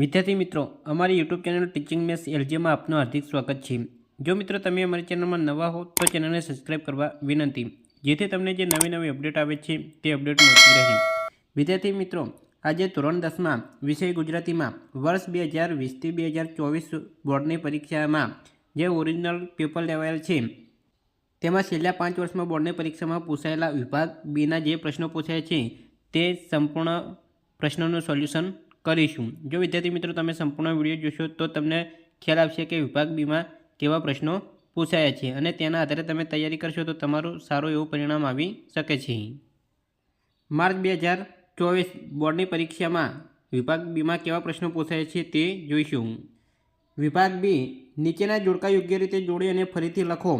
વિદ્યાર્થી મિત્રો, અમારી યુટ્યુબ ચેનલ ટીચિંગ મેથ્સ એલજીમાં આપનું હાર્દિક સ્વાગત છે। જો મિત્રો તમે અમારી ચેનલમાં નવા હો તો ચેનલને સબસ્ક્રાઇબ કરવા વિનંતી, જેથી તમને જે નવી અપડેટ આવે છે તે અપડેટ મળતી રહે। વિદ્યાર્થી મિત્રો, આજે ધોરણ 10માં વિષય ગુજરાતીમાં વર્ષ 2020થી 2024 બોર્ડની પરીક્ષામાં જે ઓરિજિનલ પેપર લેવાયેલ છે તેમાં છેલ્લા 5 વર્ષમાં બોર્ડની પરીક્ષામાં પૂછાયેલા વિભાગ બીના જે પ્રશ્નો પૂછાયા છે તે સંપૂર્ણ પ્રશ્નોનું સોલ્યુશન કરીશું। જો વિદ્યાર્થી મિત્રો તમે સંપૂર્ણ વિડીયો જોશો તો તમને ખ્યાલ આવશે કે વિભાગ બીમાં કેવા પ્રશ્નો પૂછાયા છે અને તેના આધારે તમે તૈયારી કરશો તો તમારું સારું એવું પરિણામ આવી શકે છે। માર્ચ 2024 બોર્ડની પરીક્ષામાં વિભાગ બીમાં કેવા પ્રશ્નો પૂછાયા છે તે જોઈશું। વિભાગ બી, નીચેના જોડકા યોગ્ય રીતે જોડી અને ફરીથી લખો।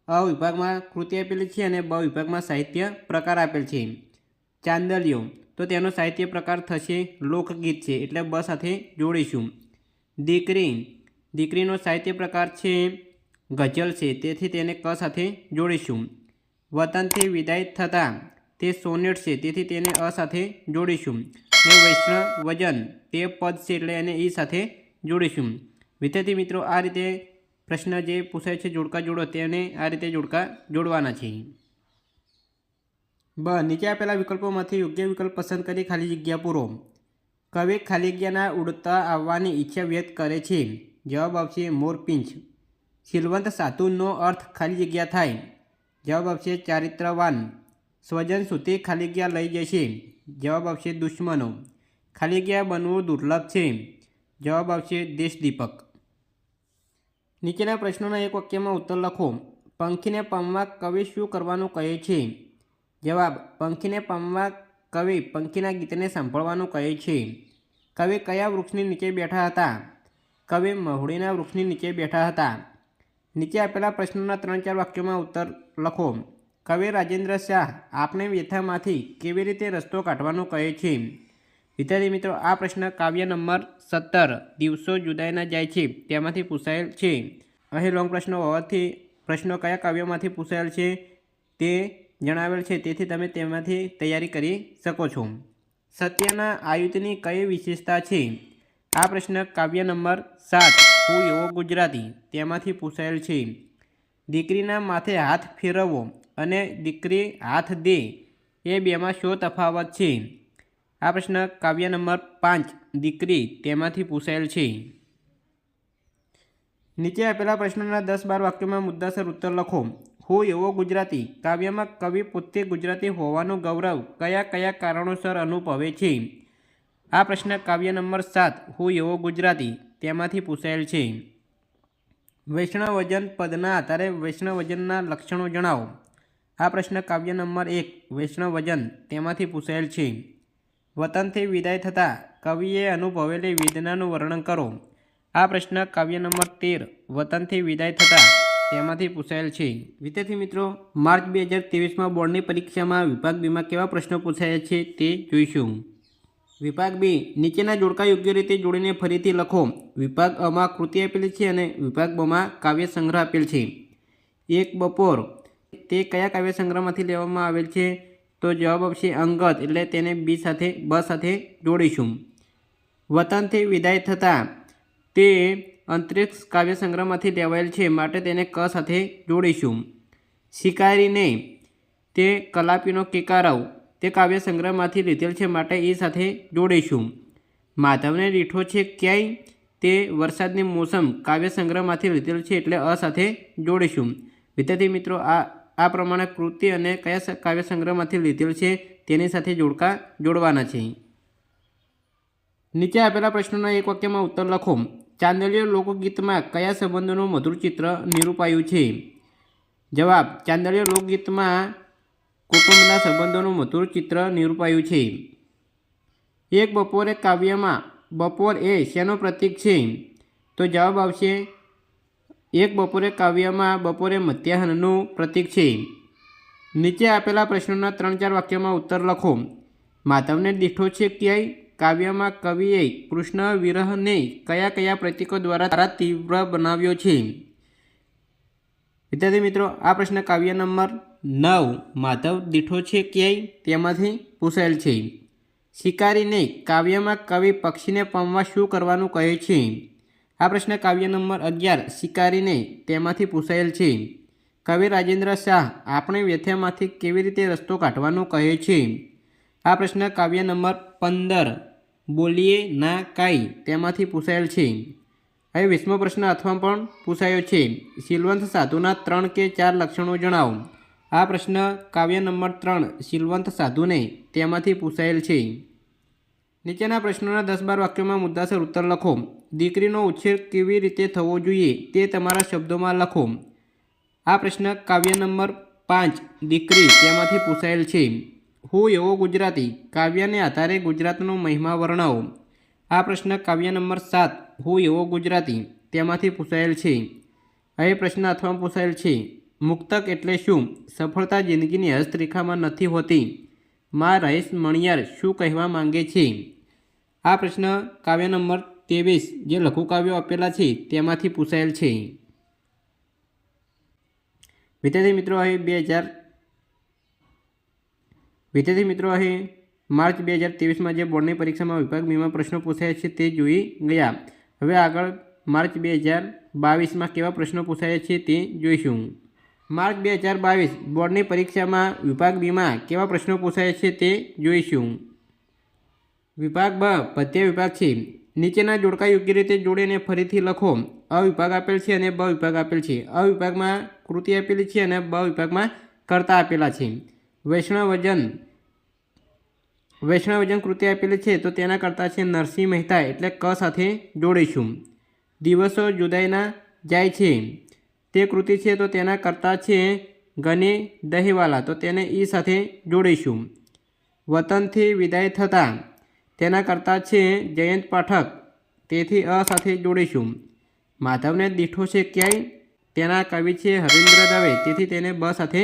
અ વિભાગમાં કૃતિ આપેલી છે અને બ વિભાગમાં સાહિત્ય પ્રકાર આપેલ છે। ચાંદલિયો તો તેનો સાહિત્ય પ્રકાર થશે લોકગીત છે, એટલે બ સાથે જોડીશું। દીકરી, દીકરીનો સાહિત્ય પ્રકાર છે ગઝલ છે, તેથી તેને ક સાથે જોડીશું। વતનથી વિદાય થતાં તે સોનેટ છે, તેથી તેને અ સાથે જોડીશું। ને વૈષ્ણવજન તે પદ છે, એટલે એને ઈ સાથે જોડીશું। વિદ્યાર્થી મિત્રો, આ રીતે પ્રશ્ન જે પૂછાય છે જોડકા જોડો તેને આ રીતે જોડકા જોડવાના છે। બ, નીચે આપેલા વિકલ્પોમાંથી યોગ્ય વિકલ્પ પસંદ કરી ખાલી જગ્યા પૂરો। કવિ ખાલી જગ્યાના ઉડતા આવવાની ઈચ્છા વ્યક્ત કરે છે। જવાબ આવશે મોરપીંછ। શીલવંત સાધુનો અર્થ ખાલી જગ્યા થાય। જવાબ આવશે ચારિત્રવાન। સ્વજન સુધી ખાલી જગ્યા લઈ જશે। જવાબ આવશે દુશ્મનો। ખાલી જગ્યા બનવું દુર્લભ છે। જવાબ આવશે દેશદીપક। નીચેના પ્રશ્નોના એક વાક્યમાં ઉત્તર લખો। પંખીને પામવા કવિ શું કરવાનું કહે છે? જવાબ, પંખીને પામવા કવિ પંખીના ગીતને સાંભળવાનું કહે છે। કવિ કયા વૃક્ષની નીચે બેઠા હતા? કવિ મહુડીના વૃક્ષની નીચે બેઠા હતા। નીચે આપેલા પ્રશ્નોના 3-4 વાક્યોમાં ઉત્તર લખો। કવિ રાજેન્દ્ર શાહ આપને વ્યથામાંથી કેવી રીતે રસ્તો કાઢવાનું કહે છે? વિદ્યાર્થી મિત્રો, આ પ્રશ્ન કાવ્ય નંબર 17 દિવસો જુદાઈના જાય છે તેમાંથી પૂછાયેલ છે। અહીં લોંગ પ્રશ્નો હોવાથી પ્રશ્નો કયા કાવ્યમાંથી પૂછાયેલ છે તે જણાવેલ છે, તેથી તમે તેમાંથી તૈયારી કરી શકો છો। સત્યના આયુધની કઈ વિશેષતા છે? આ પ્રશ્ન કાવ્ય નંબર 7 હું એવો ગુજરાતી તેમાંથી પૂછાયેલ છે। દીકરીના માથે હાથ ફેરવવો અને દીકરી હાથ દે એ બેમાં શો તફાવત છે? આ પ્રશ્ન કાવ્ય નંબર 5 દીકરી તેમાંથી પૂછાયેલ છે। નીચે આપેલા પ્રશ્નોના 10-12 વાક્યોમાં મુદ્દાસર ઉત્તર લખો। હું એવો ગુજરાતી કાવ્યમાં કવિ પોતે ગુજરાતી હોવાનું ગૌરવ કયા કયા કારણોસર અનુભવે છે? આ પ્રશ્ન કાવ્ય નંબર 7 હું એવો ગુજરાતી તેમાંથી પૂછાયેલ છે। વૈષ્ણવજન પદના આધારે વૈષ્ણવજનના લક્ષણો જણાવો। આ પ્રશ્ન કાવ્ય નંબર 1 વૈષ્ણવજન તેમાંથી પૂછાયેલ છે। વતનથી વિદાય થતાં કવિએ અનુભવેલી વેદનાનું વર્ણન કરો। આ પ્રશ્ન કાવ્ય નંબર 13 વતનથી વિદાય થતાં તેમાંથી પૂછાયેલ છે। વિદ્યાર્થી મિત્રો, માર્ચ 2023માં બોર્ડની પરીક્ષામાં વિભાગ બીમાં કેવા પ્રશ્નો પૂછાયા છે તે જોઈશું। વિભાગ બી, નીચેના જોડકા યોગ્ય રીતે જોડીને ફરીથી લખો। વિભાગ અમાં કૃતિ આપેલી છે અને વિભાગ બમાં કાવ્ય સંગ્રહ આપેલ છે। એક બપોર તે કયા કાવ્ય સંગ્રહમાંથી લેવામાં આવેલ છે? તો જવાબ આવશે અંગત, એટલે તેને બ સાથે જોડીશું। વતનથી વિદાય થતાં તે અંતરિક્ષ કાવ્ય સંગ્રહમાંથી લેવાયેલ છે, માટે તેને ક સાથે જોડીશું। શિકારીને તે કલાપીનો કેકારવ તે કાવ્ય સંગ્રહમાંથી લીધેલ છે, માટે એ સાથે જોડીશું। માધવને દીઠો છે ક્યાંય તે વરસાદની મોસમ કાવ્ય સંગ્રહમાંથી લીધેલ છે, એટલે અ સાથે જોડીશું। વિદ્યાર્થી મિત્રો, આ પ્રમાણે કૃતિ અને કયા કાવ્ય સંગ્રહમાંથી લીધેલ છે તેની સાથે જોડકા જોડવાના છે। નીચે આપેલા પ્રશ્નોના એક વાક્યમાં ઉત્તર લખો। ચાંદલિયો લોકગીતમાં કયા સંબંધોનું મધુર ચિત્ર નિરૂપાયું છે? જવાબ, ચાંદલિયો લોકગીતમાં કુટુંબના સંબંધોનું મધુર ચિત્ર નિરૂપાયું છે। એક બપોરે કાવ્યમાં બપોર એ શેનું પ્રતીક છે? તો જવાબ આવશે એક બપોરે કાવ્યમાં બપોરે મધ્યાહનનું પ્રતીક છે। નીચે આપેલા પ્રશ્નોના 3-4 વાક્યોમાં ઉત્તર લખો। માધવને દીઠો છે ક્યાંય કાવ્યમાં કવિએ કૃષ્ણ વિરહને કયા કયા પ્રતીકો દ્વારા તીવ્ર બનાવ્યો છે? વિદ્યાર્થી મિત્રો, આ પ્રશ્ન કાવ્ય નંબર 9 માધવ દીઠો છે ક્યાંય તેમાંથી પૂછાયેલ છે। શિકારીને કાવ્યમાં કવિ પક્ષીને પામવા શું કરવાનું કહે છે? આ પ્રશ્ન કાવ્ય નંબર 11 શિકારીને તેમાંથી પૂછાયેલ છે. કવિ રાજેન્દ્ર શાહ આપણી વ્યથામાંથી કેવી રીતે રસ્તો કાઢવાનું કહે છે? આ પ્રશ્ન કાવ્ય નંબર 15 બોલીએ ના કાઈ તેમાંથી પૂછાયેલ છે. અહીં 20મો પ્રશ્ન અથવા પણ પૂછાયો છે. શીલવંત સાધુના 3 કે 4 લક્ષણો જણાવો. આ પ્રશ્ન કાવ્ય નંબર 3 શીલવંત સાધુને તેમાંથી પૂછાયેલ છે. નીચેના પ્રશ્નોના 10-12 વાક્યોમાં મુદ્દાસર ઉત્તર લખો. દીકરીનો ઉછેર કેવી રીતે થવો જોઈએ તે તમારા શબ્દોમાં લખો. આ પ્રશ્ન કાવ્ય નંબર 5 દીકરી તેમાંથી પૂછાયેલ છે. હું એવો ગુજરાતી કાવ્યને આધારે ગુજરાતનો મહિમા વર્ણવો. આ પ્રશ્ન કાવ્ય નંબર 7 હું એવો ગુજરાતી તેમાંથી પૂછાયેલ છે. અહીં પ્રશ્ન અથવા પૂછાયેલ છે. મુક્તક એટલે શું? સફળતા જિંદગીની હસ્તરેખામાં નથી હોતી. માં રહીશ મણિયાર શું કહેવા માંગે છે? આ પ્રશ્ન કાવ્ય નંબર 23 જે લઘુકાવ્યો આપેલા છે તેમાંથી પૂછાયેલ છે. વિદ્યાર્થી મિત્રો અહીં માર્ચ 2023માં જે બોર્ડની પરીક્ષામાં વિભાગ બીમાં પ્રશ્નો પૂછાયા છે તે જોઈ ગયા. હવે આગળ માર્ચ 2022માં કેવા પ્રશ્નો પૂછાયા છે તે જોઈશું. માર્ચ 2022 બોર્ડની પરીક્ષામાં વિભાગ બીમાં કેવા પ્રશ્નો પૂછાયા છે તે જોઈશું. વિભાગ બ પદ્ય વિભાગ છે. નીચેના જોડકા યોગ્ય રીતે જોડીને ફરીથી લખો. અ વિભાગ આપેલ છે અને બ વિભાગ આપેલ છે. અ વિભાગમાં કૃતિ આપેલી છે અને બ વિભાગમાં કર્તા આપેલા છે. વૈષ્ણવજન કૃતિ આપેલી છે તો તેના કર્તા છે નરસિંહ મહેતા એટલે ક સાથે જોડીશું. દિવસો જુદાઈના જાય છે તે કૃતિ છે તો તેના કર્તા છે ગની દહીવાલા તો તેને ઈ સાથે જોડીશું. વતનથી વિદાય થતાં તેના કર્તા છે જયંત પાઠક તેથી અ સાથે જોડીશું. માધવને દીઠો છે ક્યાંય તેના કવિ છે હરીન્દ્ર દવે તેથી તેને બ સાથે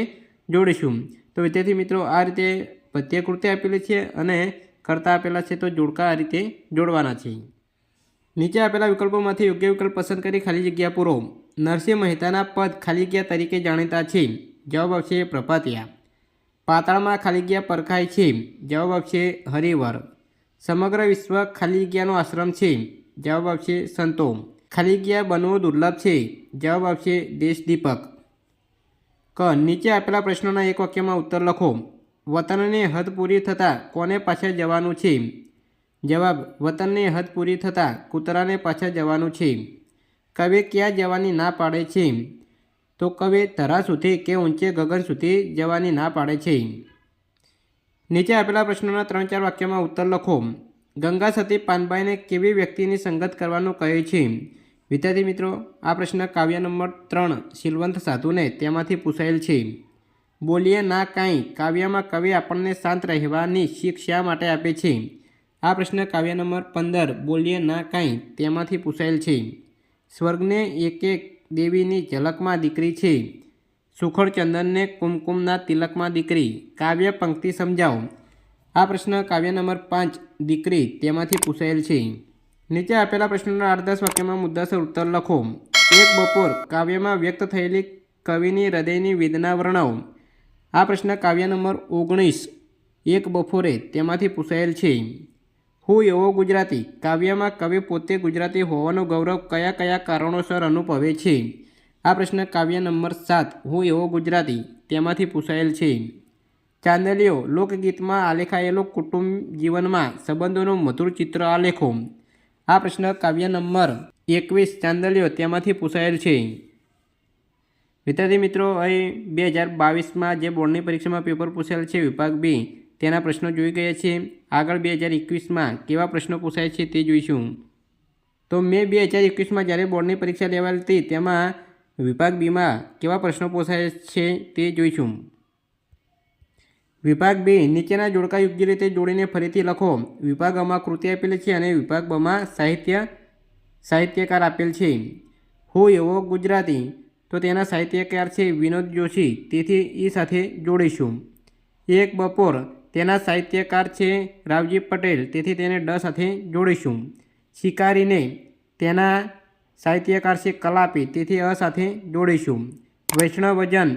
જોડીશું. તો વિદ્યાર્થી મિત્રો આ રીતે પદ્ય કૃતિ આપેલી છે અને કર્તા આપેલા છે તો જોડકા આ રીતે જોડવાના છે. નીચે આપેલા વિકલ્પોમાંથી યોગ્ય વિકલ્પ પસંદ કરી ખાલી જગ્યા પૂરો. નરસિંહ મહેતાના પદ ખાલી જગ્યા તરીકે જાણીતા છે. જવાબ આવશે પ્રભાતિયા. પાતાળમાં ખાલી જગ્યા પરખાય છે. જવાબ આવશે હરિવર. સમગ્ર વિશ્વ ખાલી જગ્યાનો આશ્રમ છે. જવાબ આવશે સંતો. ખાલી જગ્યા બનવું દુર્લભ છે. જવાબ આવશે દેશદીપક. ક નીચે આપેલા પ્રશ્નોના એક વાક્યમાં ઉત્તર લખો. વતનની હદ પૂરી થતાં કોને પાછા જવાનું છે? જવાબ વતનની હદ પૂરી થતાં કૂતરાને પાછા જવાનું છે. કવિ ક્યાં જવાની ના પાડે છે? તો કવિ ધરા સુધી કે ઊંચે ગગન સુધી જવાની ના પાડે છે. નીચે આપેલા પ્રશ્નોના 3-4 વાક્યમાં ઉત્તર લખો. ગંગા સતી પાનબાઈને કેવી વ્યક્તિની સંગત કરવાનું કહે છે? વિદ્યાર્થી મિત્રો આ પ્રશ્ન કાવ્ય નંબર 3 શીલવંત સાધુને તેમાંથી પૂછાયેલ છે. બોલીએ ના કાંઈ કાવ્યમાં કવિ આપણને શાંત રહેવાની શીખ શા માટે આપે છે? આ પ્રશ્ન કાવ્ય નંબર 15 બોલીએ ના કાંઈ તેમાંથી પૂછાયેલ છે. સ્વર્ગને એક એક દેવીની ઝલકમાં દીકરી છે. સુખડ ચંદનને કુમકુમના તિલકમાં દીકરી. કાવ્ય પંક્તિ સમજાવો. આ પ્રશ્ન કાવ્ય નંબર 5 દીકરી તેમાંથી પૂછાયેલ છે. નીચે આપેલા પ્રશ્નોના 8-10 વાક્યમાં મુદ્દાસર ઉત્તર લખો. એક બપોર કાવ્યમાં વ્યક્ત થયેલી કવિની હૃદયની વેદના વર્ણવો. આ પ્રશ્ન કાવ્ય નંબર 19 એક બપોરે તેમાંથી પૂછાયેલ છે. હું એવો ગુજરાતી કાવ્યમાં કવિ પોતે ગુજરાતી હોવાનું ગૌરવ કયા કયા કારણોસર અનુભવે છે? આ પ્રશ્ન કાવ્ય નંબર 7 હું એવો ગુજરાતી તેમાંથી પૂછાયેલ છે. ચાંદલીઓ લોકગીતમાં આલેખાયેલો કુટુંબ જીવનમાં સંબંધોનું મધુર ચિત્ર આલેખો. આ પ્રશ્ન કાવ્ય નંબર 21 ચાંદલીઓ તેમાંથી પૂછાયેલ છે. વિદ્યાર્થી મિત્રો અહીં 2022માં જે બોર્ડની પરીક્ષામાં પેપર પૂછાયેલ છે વિભાગ બી તેના પ્રશ્નો જોઈ ગયા છે. આગળ 2021માં કેવા પ્રશ્નો પૂછાય છે તે જોઈશું. તો મે 2021માં જ્યારે બોર્ડની પરીક્ષા લેવાયેલી હતી તેમાં વિભાગ બીમાં કેવા પ્રશ્નો પૂછાય છે તે જોઈશું. વિભાગ બી નીચેના જોડકા યોગ્ય રીતે જોડીને ફરીથી લખો. વિભાગ અમાં કૃતિ આપેલી છે અને વિભાગ બમાં સાહિત્યકાર આપેલ છે. હું એવો ગુજરાતી તો તેના સાહિત્યકાર છે વિનોદ જોશી તેથી ઈ સાથે જોડીશું. એક બપોર તેના સાહિત્યકાર છે રાવજી પટેલ તેથી તેને ડ સાથે જોડીશું. શિકારીને તેના સાહિત્યકાર છે કલાપી તેથી અ સાથે જોડીશું. વૈષ્ણવજન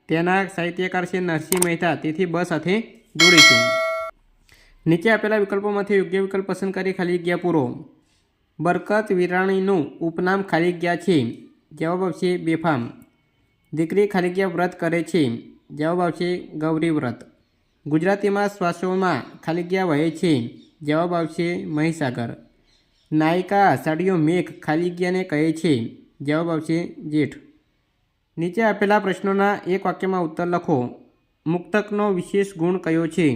તેના સાહિત્યકાર છે નરસિંહ મહેતા તેથી બ સાથે જોડીશું. નીચે આપેલા વિકલ્પોમાંથી યોગ્ય વિકલ્પ પસંદ કરી ખાલી જગ્યા પૂરો. બરકત વિરાણીનું ઉપનામ ખાલી જગ્યા છે. જવાબ આવશે બેફામ. દીકરી ખાલી જગ્યા વ્રત કરે છે. જવાબ આવશે ગૌરી વ્રત. ગુજરાતીમાં શ્વાસોમાં ખાલી જગ્યા વહે છે. જવાબ આવશે મહીસાગર. નાયિકા અષાઢીયો મેઘ ખાલી જગ્યાને કહે છે. જવાબ આવશે જેઠ. નીચે આપેલા પ્રશ્નોના એક વાક્યમાં ઉત્તર લખો. મુક્તકનો વિશેષ ગુણ કયો છે?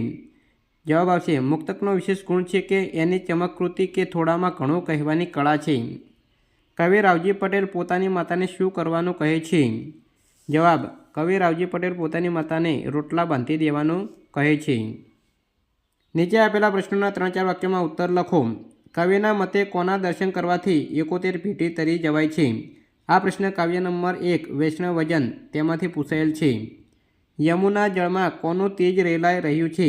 જવાબ આવશે મુક્તકનો વિશેષ ગુણ છે કે એની ચમકૃતિ કે થોડામાં ઘણું કહેવાની કળા છે. કવિ રાવજી પટેલ પોતાની માતાને શું કરવાનું કહે છે? જવાબ કવિ રાવજી પટેલ પોતાની માતાને રોટલા બાંધી દેવાનું કહે છે. નીચે આપેલા પ્રશ્નોના 3-4 વાક્યોમાં ઉત્તર લખો. કવિના મતે કોના દર્શન કરવાથી 71 પેઢી તરી જવાય છે? આ પ્રશ્ન કાવ્ય નંબર 1 વૈષ્ણવજન તેમાંથી પૂછાયેલ છે. યમુના જળમાં કોનું તેજ રેલાઈ રહ્યું છે?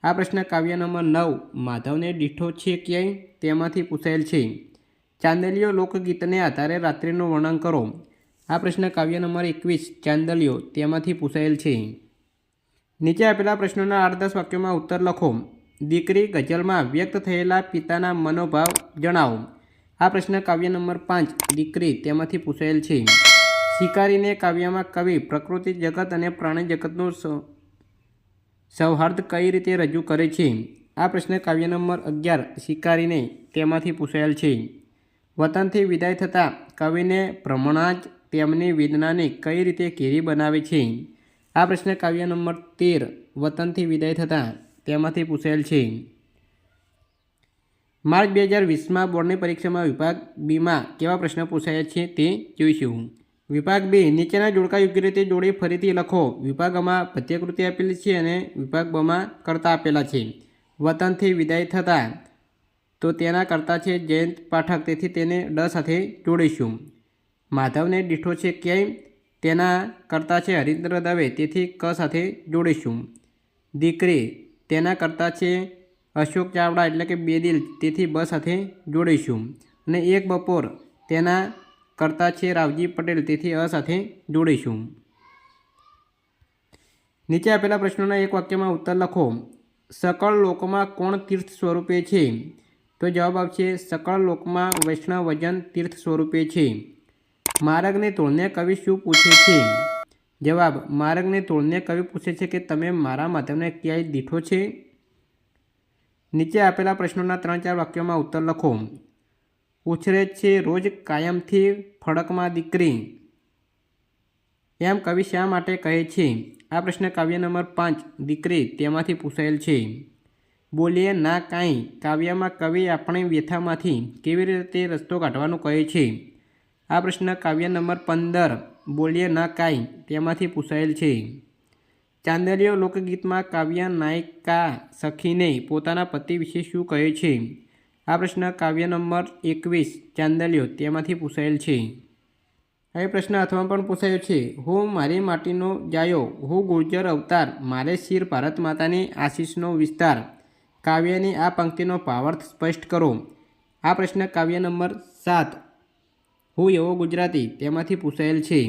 આ પ્રશ્ન કાવ્ય નંબર 9 માધવને દીઠો છે ક્યાંય તેમાંથી પૂછાયેલ છે. ચાંદલિયો લોકગીતને આધારે રાત્રિનું વર્ણન કરો. આ પ્રશ્ન કાવ્ય નંબર 21 ચાંદલિયો તેમાંથી પૂછાયેલ છે. નીચે આપેલા પ્રશ્નોના 8-10 વાક્યોમાં ઉત્તર લખો. દીકરી ગઝલમાં વ્યક્ત થયેલા પિતાના મનોભાવ જણાવો. આ પ્રશ્ન કાવ્ય નંબર 5 દીકરી તેમાંથી પૂછાયેલ છે. શિકારીને કાવ્યમાં કવિ પ્રકૃતિ જગત અને પ્રાણી જગતનું સૌહાર્દ કઈ રીતે રજૂ કરે છે? આ પ્રશ્ન કાવ્ય નંબર 11 શિકારીને તેમાંથી પૂછાયેલ છે. વતનથી વિદાય થતાં કવિને ભ્રમણા જ તેમની વેદનાને કઈ રીતે ઘેરી બનાવે છે? આ પ્રશ્ન કાવ્ય નંબર 13 વતનથી વિદાય થતાં તેમાંથી પૂછાયેલ છે. માર્ચ 2020માં બોર્ડની પરીક્ષામાં વિભાગ બીમાં કેવા પ્રશ્નો પૂછાયા છે તે જોઈશું. વિભાગ બી નીચેના જોડકા યોગ્ય રીતે જોડી ફરીથી લખો. વિભાગ અમાં પદ્યકૃતિ આપેલી છે અને વિભાગ બમાં કર્તા આપેલા છે. વતનથી વિદાય થતાં તો તેના કર્તા છે જયંત પાઠક, તેથી તેને ડ સાથે જોડીશું. માધવને દીઠો છે ક્યાંય તેના કર્તા છે હરીન્દ્ર દવે, તેથી ક સાથે જોડીશું. દીકરી તેના કર્તા છે અશોક ચાવડા એટલે કે બેદિલ, તેથી બ સાથે જોડીશું. અને એક બપોર તેના કર્તા છે રાવજી પટેલ, તેથી અ સાથે જોડીશું. નીચે આપેલા પ્રશ્નોના એક વાક્યમાં ઉત્તર લખો. સકળ લોકમાં કોણ તીર્થ સ્વરૂપે છે? તો જવાબ આવશે સકળ લોકમાં વૈષ્ણવજન તીર્થ સ્વરૂપે છે. માર્ગને તોડને કવિ શું પૂછે છે? જવાબ માર્ગને તોડને કવિ પૂછે છે કે તમે મારા માધવને ક્યાંય દીઠો છે? નીચે આપેલા પ્રશ્નોના 3-4 વાક્યોમાં ઉત્તર લખો. ઉછરે છે રોજ કાયમથી ફળકમાં દીકરી એમ કવિ શા માટે કહે છે? આ પ્રશ્ન કાવ્ય નંબર 5 દીકરી તેમાંથી પૂછાયેલ છે. બોલીએ ના કાંઈ કાવ્યમાં કવિ આપણી વ્યથામાંથી કેવી રીતે રસ્તો કાઢવાનું કહે છે? આ પ્રશ્ન કાવ્ય નંબર 15 બોલીએ ના કાંઈ તેમાંથી પૂછાયેલ છે. ચાંદલિયો લોકગીતમાં કાવ્ય નાયિકા સખીને પોતાના પતિ વિશે શું કહે છે? આ પ્રશ્ન કાવ્ય નંબર 21 ચાંદલિયો તેમાંથી પૂછાયેલ છે. હવે પ્રશ્ન અથવામાં પણ પૂછાયો છે. હું મારી માટીનો જાયો, હું ગુર્જર અવતાર, મારે શિર ભારત માતાની આશીષનો વિસ્તાર. કાવ્યની આ પંક્તિનો ભાવાર્થ સ્પષ્ટ કરો. આ પ્રશ્ન કાવ્ય નંબર 7 હું એવો ગુજરાતી તેમાંથી પૂછાયેલ છે.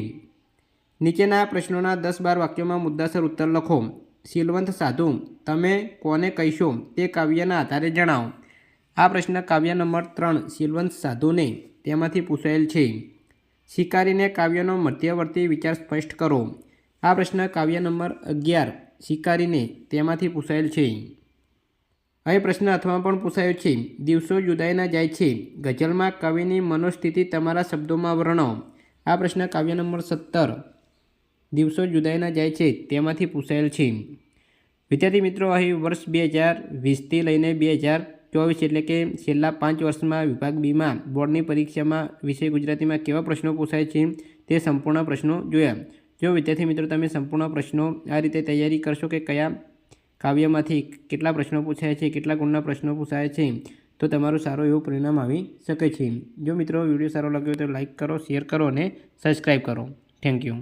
નીચેના પ્રશ્નોના 10-12 વાક્યોમાં મુદ્દાસર ઉત્તર લખો. શીલવંત સાધુ તમે કોને કહીશો તે કાવ્યના આધારે જણાવો. આ પ્રશ્ન કાવ્ય નંબર 3 શીલવંત સાધુને તેમાંથી પૂછાયેલ છે. શિકારીને કાવ્યનો મધ્યવર્તી વિચાર સ્પષ્ટ કરો. આ પ્રશ્ન કાવ્ય નંબર 11 શિકારીને તેમાંથી પૂછાયેલ છે. હવે પ્રશ્ન અથવામાં પણ પૂછાયો છે. દિવસો જુદાઈના જાય છે ગઝલમાં કવિની મનોસ્થિતિ તમારા શબ્દોમાં વર્ણવો. આ પ્રશ્ન કાવ્ય નંબર 17 દિવસો જુદાઈના જાય છે તેમાંથી પૂછાયેલ છે. વિદ્યાર્થી મિત્રો, અહીં વર્ષ 2020થી લઈને 2024 એટલે કે છેલ્લા 5 વર્ષમાં વિભાગ બીમાં બોર્ડની પરીક્ષામાં વિષય ગુજરાતીમાં કેવા પ્રશ્નો પૂછાય છે તે સંપૂર્ણ પ્રશ્નો જોયા. જો વિદ્યાર્થી મિત્રો તમે સંપૂર્ણ પ્રશ્નો આ રીતે તૈયારી કરશો કે કયા કાવ્યમાંથી કેટલા પ્રશ્નો પૂછાય છે, કેટલા ગુણના પ્રશ્નો પૂછાય છે, તો તમારું સારું એવું પરિણામ આવી શકે છે. જો મિત્રો વિડીયો સારો લાગ્યો તો લાઇક કરો, શેર કરો અને સબસ્ક્રાઈબ કરો. Thank you.